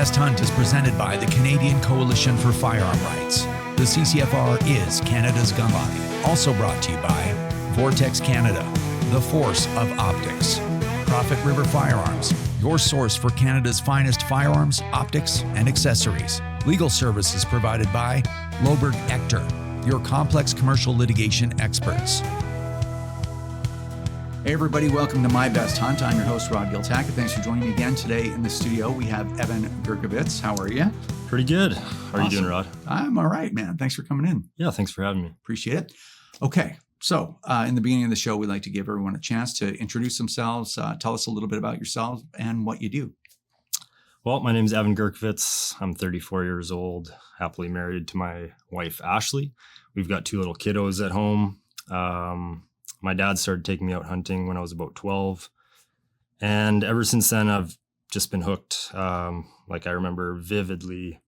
Best Hunt is presented by the Canadian Coalition for Firearm Rights. The CCFR is Canada's gun lobby. Also brought to you by Vortex Canada, the force of optics. Prophet River Firearms, your source for Canada's finest firearms, optics, and accessories. Legal services provided by Loberg Ector, your complex commercial litigation experts. Hey everybody, welcome to My Best Hunt. I'm your host, Rod Giltack. Thanks for joining me again today in the studio. We have Evan Gyurkovits. How are you? Pretty good. How are you doing, Rod? I'm all right, man. Thanks for coming in. Yeah, thanks for having me. Appreciate it. Okay, so in the beginning of the show, we'd like to give everyone a chance to introduce themselves, tell us a little bit about yourself and what you do. Well, my name is Evan Gyurkovits. I'm 34 years old, happily married to my wife, Ashley. We've got 2 little kiddos at home. My dad started taking me out hunting when I was about 12. And ever since then, I've just been hooked. Like I remember vividly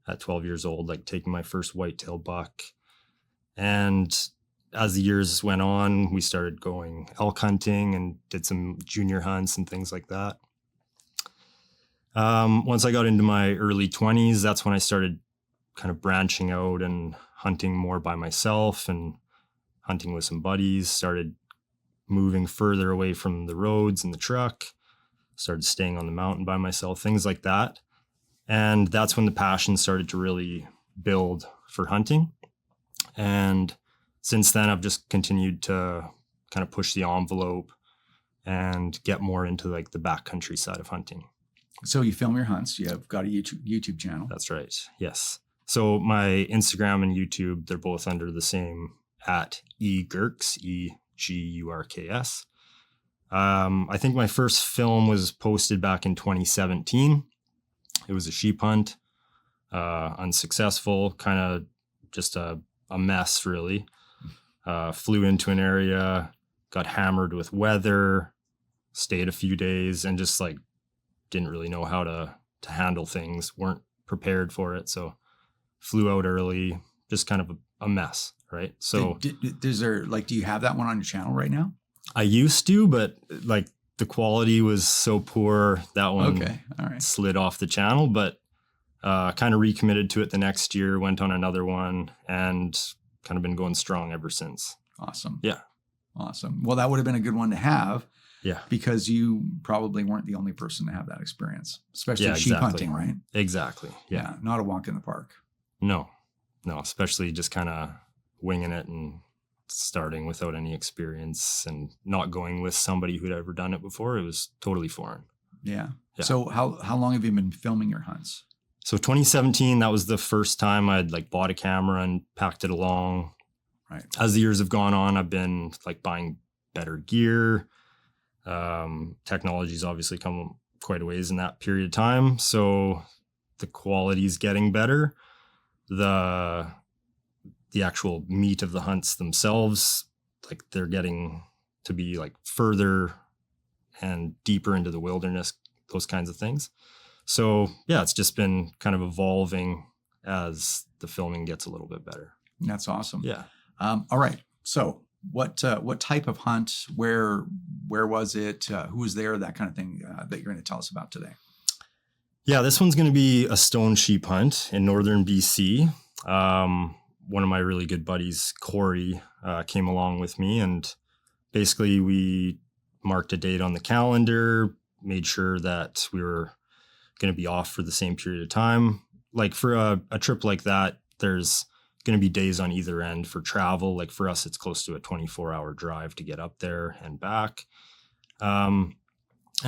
at 12 years old, like taking my first whitetail buck. And as the years went on, we started going elk hunting and did some junior hunts and things like that. Once I got into my early 20s, that's when I started kind of branching out and hunting more by myself and hunting with some buddies, started moving further away from the roads and the truck, started staying on the mountain by myself, things like that. And that's when the passion started to really build for hunting. And since then, I've just continued to kind of push the envelope and get more into like the backcountry side of hunting. So you film your hunts. You've got a YouTube channel. That's right. Yes. So my Instagram and YouTube, they're both under the same at eGurks, EGURKS. I think my first film was posted back in 2017. It was a sheep hunt, unsuccessful, kind of just a mess, really. Flew into an area, got hammered with weather, stayed a few days, and just like didn't really know how to handle things, weren't prepared for it. So flew out early, just kind of a mess. Right. So do you have that one on your channel right now? I used to, but like the quality was so poor that one slid off the channel, but kind of recommitted to it the next year, went on another one and kind of been going strong ever since. Awesome. Yeah. Awesome. Well, that would have been a good one to have. Yeah. Because you probably weren't the only person to have that experience, especially sheep hunting, right? Exactly. Yeah. Not a walk in the park. No, especially just kind of winging it and starting without any experience and not going with somebody who'd ever done it before. It was totally foreign. Yeah. So how long have you been filming your hunts? So 2017, that was the first time I'd like bought a camera and packed it along. Right. As the years have gone on, I've been like buying better gear. Technology's obviously come quite a ways in that period of time. So the quality's getting better. The actual meat of the hunts themselves, like they're getting to be like further and deeper into the wilderness, those kinds of things. So yeah, it's just been kind of evolving as the filming gets a little bit better. That's awesome. Yeah. All right. So what type of hunt, where was it? Who was there? That kind of thing that you're going to tell us about today. Yeah, this one's going to be a stone sheep hunt in northern BC. One of my really good buddies, Corey, came along with me, and basically we marked a date on the calendar, made sure that we were going to be off for the same period of time. Like for a trip like that, there's going to be days on either end for travel. Like for us, it's close to a 24-hour drive to get up there and back. And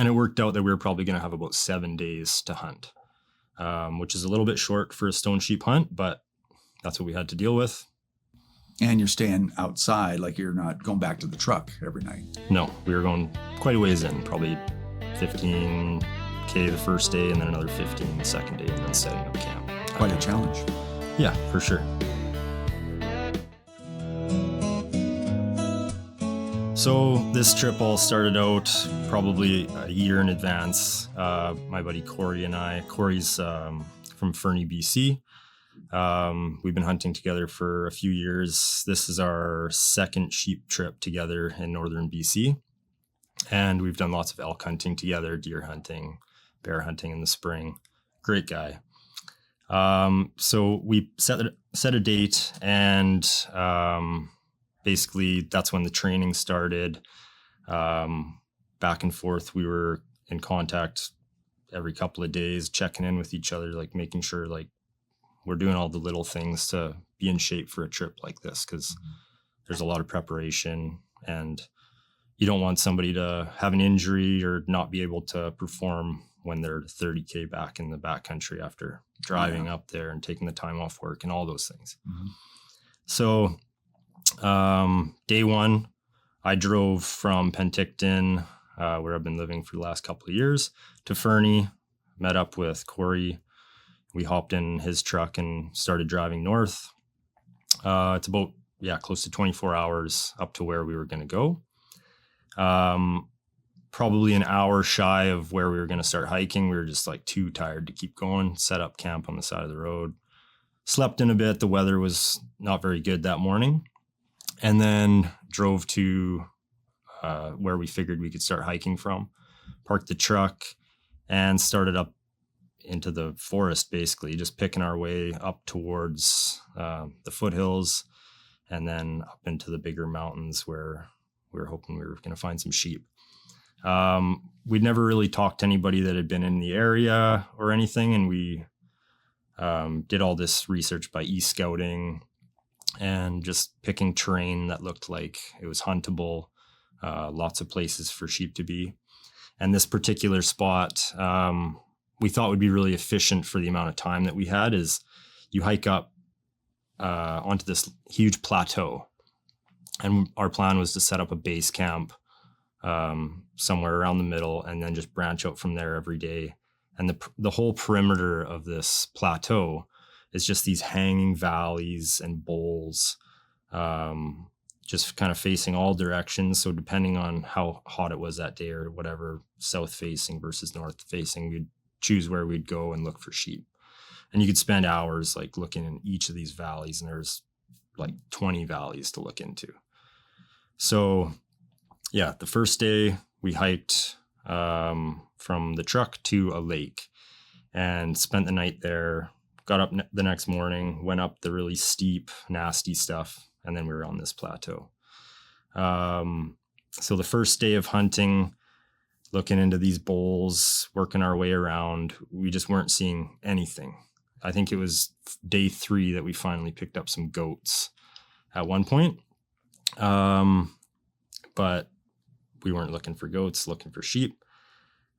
it worked out that we were probably going to have about 7 days to hunt, which is a little bit short for a stone sheep hunt, but that's what we had to deal with. And you're staying outside, like you're not going back to the truck every night. No, we were going quite a ways in, probably 15K the first day and then another 15 the second day and then setting up camp. Quite a challenge. Yeah, for sure. So this trip all started out probably a year in advance. My buddy Corey and I, Corey's from Fernie, BC. We've been hunting together for a few years. This is our second sheep trip together in northern BC. And we've done lots of elk hunting together, deer hunting, bear hunting in the spring. great guy. So we set a date, and basically that's when the training started. Back and forth, we were in contact every couple of days, checking in with each other, like making sure like we're doing all the little things to be in shape for a trip like this, because there's a lot of preparation, and you don't want somebody to have an injury or not be able to perform when they're 30K back in the backcountry after driving up there and taking the time off work and all those things. So day one, I drove from Penticton, where I've been living for the last couple of years, to Fernie, met up with Corey. We hopped in his truck and started driving north. It's about, close to 24 hours up to where we were going to go. Probably an hour shy of where we were going to start hiking. We were just like too tired to keep going, set up camp on the side of the road, slept in a bit. The weather was not very good that morning, and then drove to where we figured we could start hiking from, parked the truck, and started up into the forest, basically just picking our way up towards the foothills and then up into the bigger mountains where we were hoping we were going to find some sheep. We'd never really talked to anybody that had been in the area or anything, and we did all this research by e-scouting and just picking terrain that looked like it was huntable, lots of places for sheep to be. And this particular spot, we thought would be really efficient for the amount of time that we had, is you hike up onto this huge plateau. And our plan was to set up a base camp somewhere around the middle and then just branch out from there every day. And the whole perimeter of this plateau is just these hanging valleys and bowls, just kind of facing all directions. So depending on how hot it was that day or whatever, south facing versus north facing, we'd choose where we'd go and look for sheep. And you could spend hours like looking in each of these valleys, and there's like 20 valleys to look into. So yeah, the first day we hiked from the truck to a lake and spent the night there, got up the next morning, went up the really steep, nasty stuff, and then we were on this plateau. So the first day of hunting, looking into these bowls, working our way around, we just weren't seeing anything. I think it was day 3 that we finally picked up some goats at one point. But we weren't looking for goats, looking for sheep.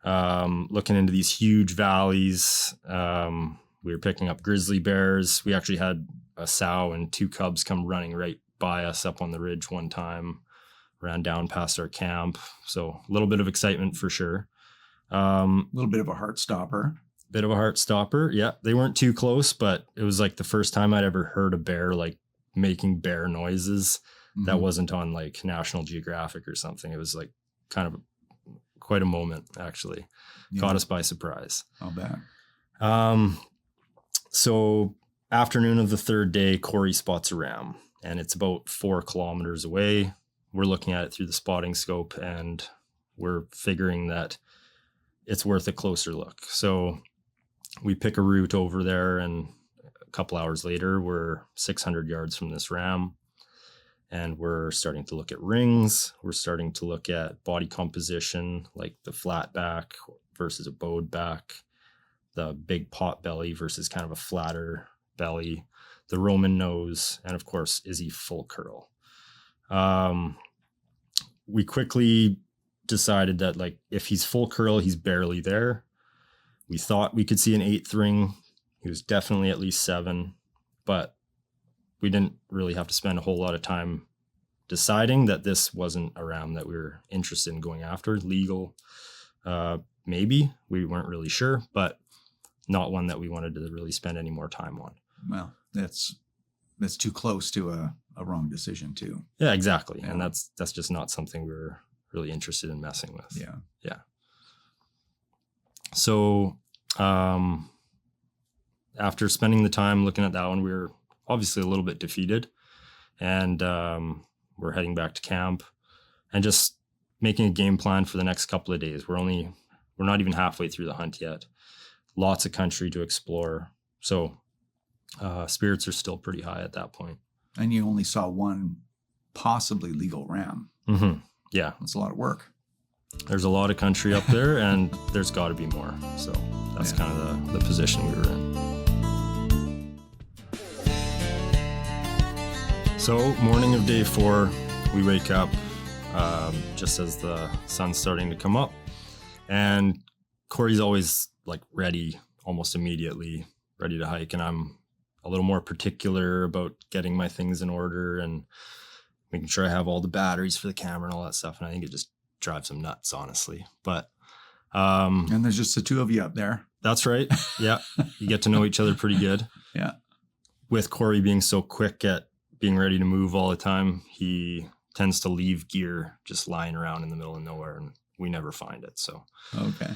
Looking into these huge valleys, we were picking up grizzly bears. We actually had a sow and 2 cubs come running right by us up on the ridge one time, ran down past our camp. So a little bit of excitement for sure. A little bit of a heart stopper. Bit of a heart stopper. Yeah, they weren't too close, but it was like the first time I'd ever heard a bear like making bear noises. That wasn't on like National Geographic or something. It was like kind of quite a moment, actually. Caught us by surprise. I'll bet. So afternoon of the 3rd day, Corey spots a ram, and it's about 4 kilometers away. We're looking at it through the spotting scope, and we're figuring that it's worth a closer look. So we pick a route over there, and a couple hours later, we're 600 yards from this ram. And we're starting to look at rings. We're starting to look at body composition, like the flat back versus a bowed back, the big pot belly versus kind of a flatter belly, the Roman nose, and of course, is he full curl? We quickly decided that like if he's full curl, he's barely there. We thought we could see an 8th ring. He was definitely at least 7, but we didn't really have to spend a whole lot of time deciding that this wasn't a ram that we were interested in going after. Legal, maybe. We weren't really sure, but not one that we wanted to really spend any more time on. Well, that's too close to a wrong decision too. Yeah, exactly. Yeah. And that's just not something we were really interested in messing with. Yeah. So after spending the time looking at that one, we were obviously a little bit defeated, and we're heading back to camp and just making a game plan for the next couple of days. We're not even halfway through the hunt yet. lots of country to explore. So spirits are still pretty high at that point. And you only saw one possibly legal ram. Mm-hmm. Yeah. That's a lot of work. There's a lot of country up there, and there's got to be more. So that's kind of the position we were in. So morning of day 4, we wake up just as the sun's starting to come up. And Corey's always like ready almost immediately, ready to hike. And I'm a little more particular about getting my things in order and making sure I have all the batteries for the camera and all that stuff. And I think it just drives him nuts, honestly. But and there's just the two of you up there. That's right. Yeah. You get to know each other pretty good. Yeah. With Corey being so quick at being ready to move all the time, he tends to leave gear just lying around in the middle of nowhere, and we never find it. So, okay.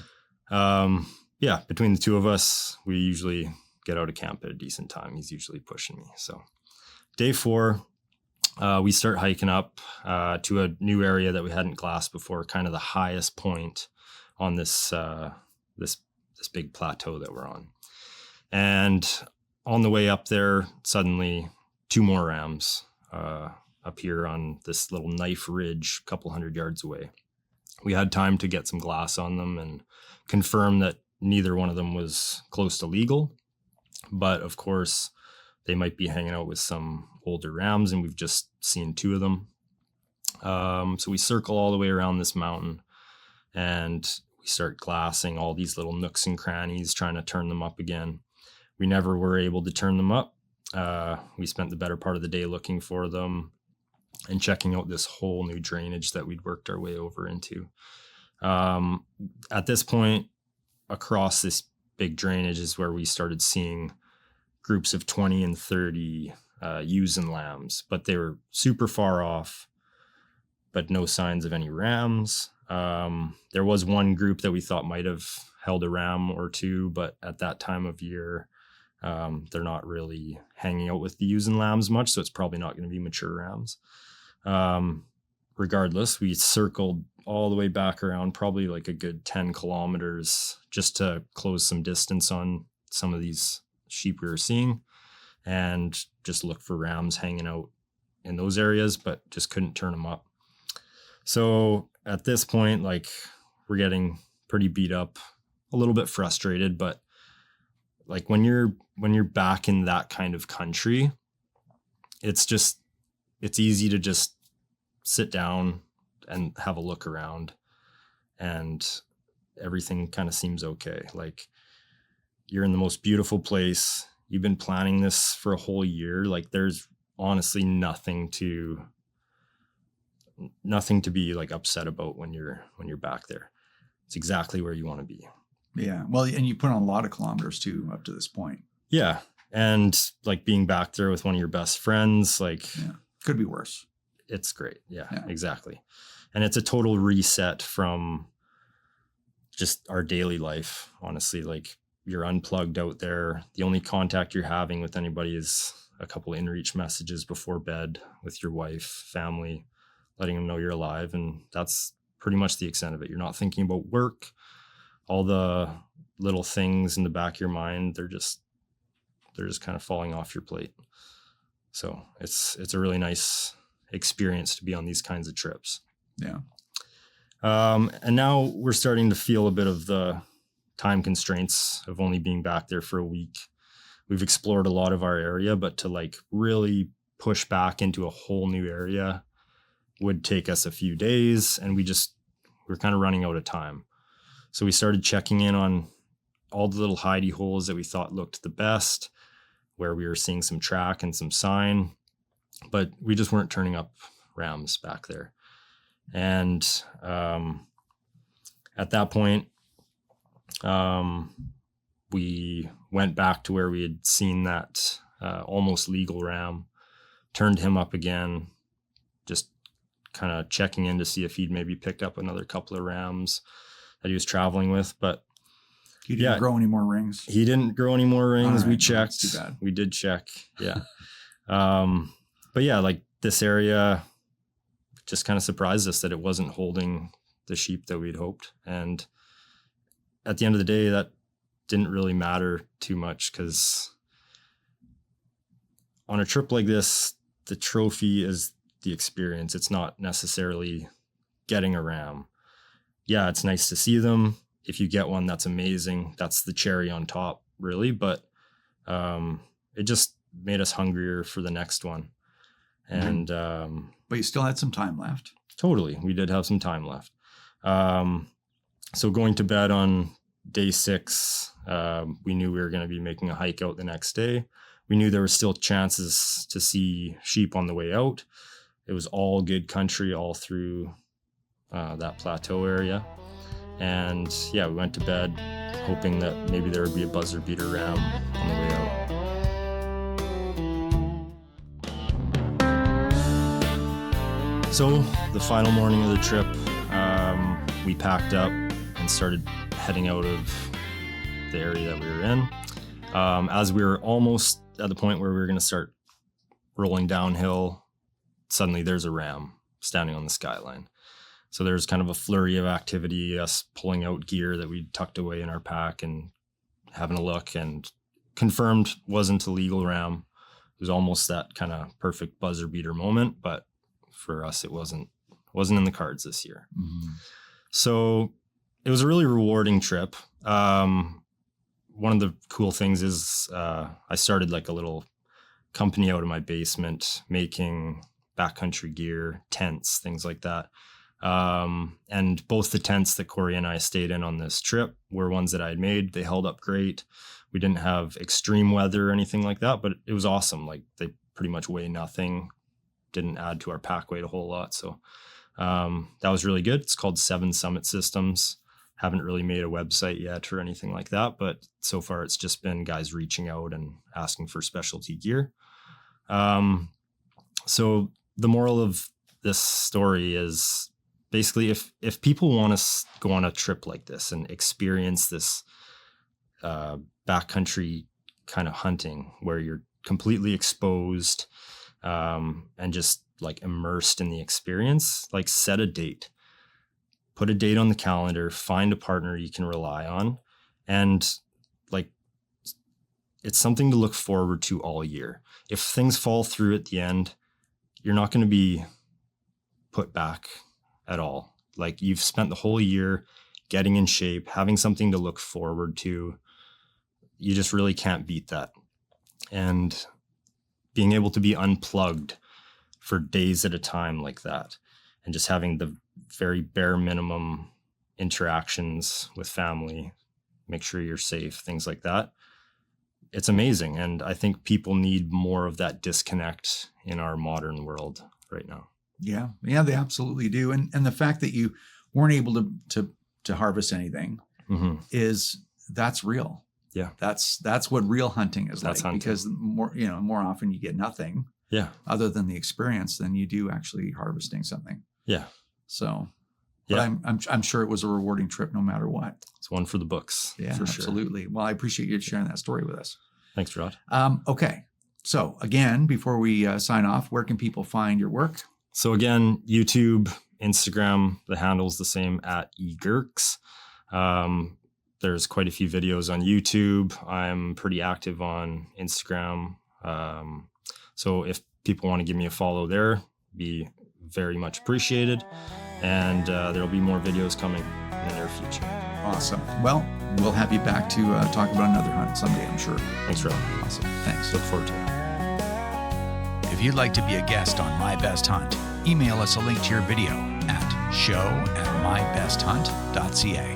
Yeah, between the two of us, we usually get out of camp at a decent time. He's usually pushing me. So day 4, we start hiking up to a new area that we hadn't glassed before, kind of the highest point on this big plateau that we're on. And on the way up there, suddenly 2 more rams appear on this little knife ridge a couple hundred yards away. We had time to get some glass on them and confirm that neither one of them was close to legal. But of course, they might be hanging out with some older rams, and we've just seen 2 of them. So we circle all the way around this mountain, and we start glassing all these little nooks and crannies, trying to turn them up again. We never were able to turn them up. We spent the better part of the day looking for them and checking out this whole new drainage that we'd worked our way over into. At this point, across this big drainage is where we started seeing groups of 20 and 30 ewes and lambs, but they were super far off, but no signs of any rams. There was one group that we thought might have held a ram or 2, but at that time of year, they're not really hanging out with the ewes and lambs much, so it's probably not going to be mature rams. Regardless, we circled all the way back around, probably like a good 10 kilometers, just to close some distance on some of these sheep we were seeing, and just look for rams hanging out in those areas, but just couldn't turn them up. So at this point, like, we're getting pretty beat up, a little bit frustrated, but like when you're back in that kind of country, it's easy to just sit down and have a look around, and everything kind of seems okay. Like, you're in the most beautiful place. You've been planning this for a whole year. Like, there's honestly nothing to be like upset about when you're back there. It's exactly where you want to be. Yeah. Well, and you put on a lot of kilometers too up to this point. Yeah. And like being back there with one of your best friends, like, yeah, could be worse. It's great. Yeah, exactly. And it's a total reset from just our daily life. Honestly, like, you're unplugged out there. The only contact you're having with anybody is a couple of in-reach messages before bed with your wife, family, letting them know you're alive. And that's pretty much the extent of it. You're not thinking about work. All the little things in the back of your mind, they're just kind of falling off your plate. So it's a really nice experience to be on these kinds of trips. Yeah. And now we're starting to feel a bit of the time constraints of only being back there for a week. We've explored a lot of our area, but to like really push back into a whole new area would take us a few days, and we're kind of running out of time. So we started checking in on all the little hidey holes that we thought looked the best, where we were seeing some track and some sign, but we just weren't turning up rams back there. And at that point, we went back to where we had seen that almost legal ram, turned him up again, just kind of checking in to see if he'd maybe picked up another couple of rams that he was traveling with. But he didn't grow any more rings. He didn't grow any more rings. Right, we checked. too bad. We did check. Yeah. But yeah, like, this area just kind of surprised us that it wasn't holding the sheep that we'd hoped. And at the end of the day, that didn't really matter too much, because on a trip like this, the trophy is the experience. It's not necessarily getting a ram. Yeah, it's nice to see them. If you get one, that's amazing. That's the cherry on top, really. But it just made us hungrier for the next one. And but you still had some time left. Totally. We did have some time left. So going to bed on day 6, we knew we were going to be making a hike out the next day. We knew there were still chances to see sheep on the way out. It was all good country all through that plateau area. And yeah, we went to bed hoping that maybe there would be a buzzer beater ram on the way out. So the final morning of the trip, we packed up and started heading out of the area that we were in. As we were almost at the point where we were going to start rolling downhill, suddenly there's a ram standing on the skyline. So there's kind of a flurry of activity, us pulling out gear that we tucked away in our pack and having a look, and confirmed wasn't a legal ram. It was almost that kind of perfect buzzer beater moment, but for us, it wasn't in the cards this year. Mm-hmm. So it was a really rewarding trip. One of the cool things is I started like a little company out of my basement making backcountry gear, tents, things like that. And both the tents that Corey and I stayed in on this trip were ones that I had made. They held up great. We didn't have extreme weather or anything like that, but it was awesome. Like, they pretty much weigh nothing, didn't add to our pack weight a whole lot. So that was really good. It's called 7 Summit Systems. Haven't really made a website yet or anything like that, but so far it's just been guys reaching out and asking for specialty gear. So the moral of this story is basically, if people want to go on a trip like this and experience this backcountry kind of hunting where you're completely exposed and just like immersed in the experience, like, set a date. Put a date on the calendar, find a partner you can rely on, and like, it's something to look forward to all year. If things fall through at the end, you're not going to be put back at all. Like, you've spent the whole year getting in shape, having something to look forward to. You just really can't beat that. And being able to be unplugged for days at a time like that, and just having the very bare minimum interactions with family, make sure you're safe, things like that. It's amazing. And I think people need more of that disconnect in our modern world right now. Yeah, they absolutely do. And the fact that you weren't able to harvest anything that's real. Yeah. That's what real hunting is like. Hunting. Because more often you get nothing. Yeah. Other than the experience than you do actually harvesting something. Yeah. So, yeah, I'm sure it was a rewarding trip no matter what. It's one for the books. Yeah, for absolutely. Sure. Well, I appreciate you sharing that story with us. Thanks, Rod. Okay. So again, before we sign off, where can people find your work? So again, YouTube, Instagram, the handle's the same, @egurks. There's quite a few videos on YouTube. I'm pretty active on Instagram. So if people want to give me a follow there, be very much appreciated. And there'll be more videos coming in the near future. Awesome. Well, we'll have you back to talk about another hunt someday, I'm sure. Thanks, Rob. Awesome. Thanks. Look forward to it. If you'd like to be a guest on My Best Hunt, email us a link to your video at show@mybesthunt.ca.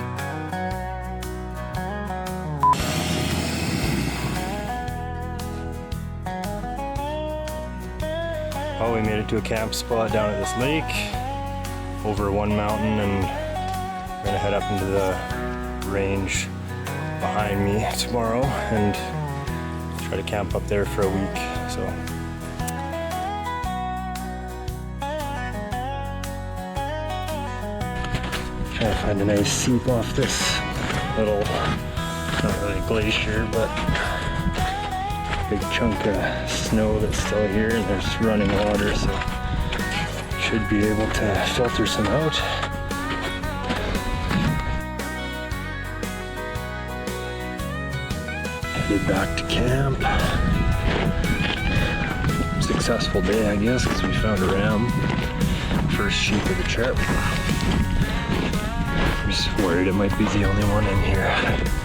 Well, we made it to a camp spot down at this lake, over one mountain, and we're gonna head up into the range behind me tomorrow and try to camp up there for a week. So try to find a nice seep off this little, not really a glacier, but big chunk of snow that's still here, and there's running water, so should be able to filter some out. headed back to camp. Successful day, I guess, because we found a ram. First sheep of the trip. I'm just worried it might be the only one in here.